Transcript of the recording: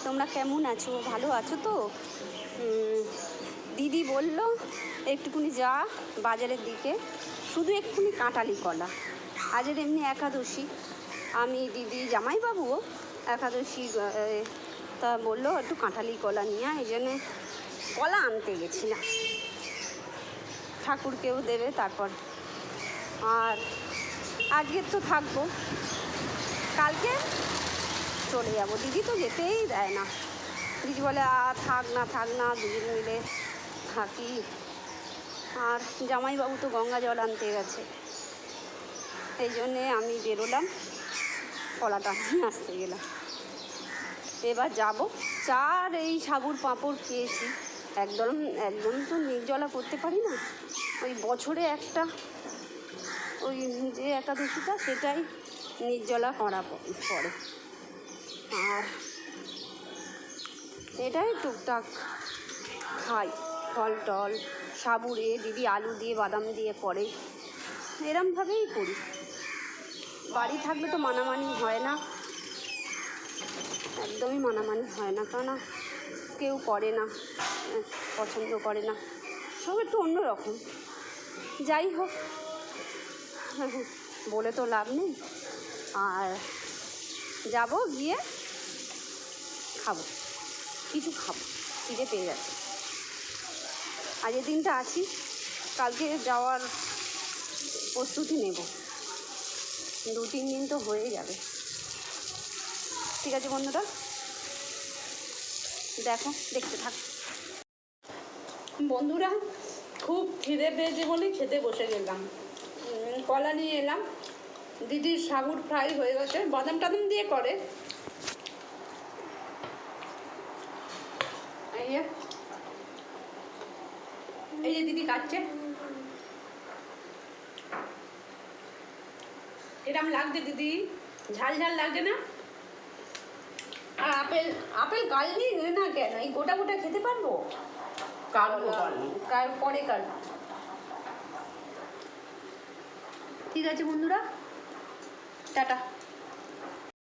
তোমরা কেমন আছো? ভালো আছো তো? দিদি বলল একটুখানি যা বাজারের দিকে, শুধু একটুখানি কাঁঠালি কলা। আজের এমনি একাদশী, আমি দিদি জামাইবাবুও একাদশী, তা বললো একটু কাঁঠালি কলা নিয়ে, এই জন্যে কলা আনতে গেছিলাম। ঠাকুরকেও দেবে তারপর। আর আজকে তো থাকবো, কালকে চলে যাবো। দিদি তো যেতেই দেয় না, দিদি বলে থাক না দুজন মিলে থাকি। আর জামাইবাবু তো গঙ্গা জল আনতে গেছে, এই জন্যে আমি বেরোলাম, কলাটা নিয়ে আসতে গেলাম। এবার যাব। চার এই সাবুর পাঁপড় খেয়েছি, একদম তো নির্জলা করতে পারি না। ওই বছরে একটা, ওই যে একাদশীটা, সেটাই নির্জলা করা পড়ে। আর এটাই টুকটাক খাই, ফল টল সাবুরে দিদি আলু দিয়ে বাদাম দিয়ে করে, এরমভাবেই করি। বাড়ি থাকলে তো মানামানি হয় না, একদমই মানামানি হয় না, কেননা কেউ করে না, পছন্দ করে না, সব একটু অন্যরকম। যাই হোক, বলে তো লাভ নেই। আর যাব, গিয়ে খাবো, কিছু খাবো, খিদে পেয়ে যাচ্ছে। আজকের দিনটা আছি, কালকে যাওয়ার প্রস্তুতি নেব, 2-3 দিন তো হয়ে যাবে। ঠিক আছে বন্ধুরা, দেখতে থাক। বন্ধুরা, খুব খিদে পেয়েছে বলে খেতে বসে গেলাম। কলা নিয়ে এলাম, দিদির সাবুর ফ্রাই হয়ে গেছে, বাদাম টাদাম দিয়ে করে। এই যে দিদি কাটছে, এরকম লাগছে দিদি, ঝাল লাগছে না? আর আপেল কাটলি না কেন? এই গোটা খেতে পারবো? কাটবো পরে কাটবো। ঠিক আছে বন্ধুরা, টাটা।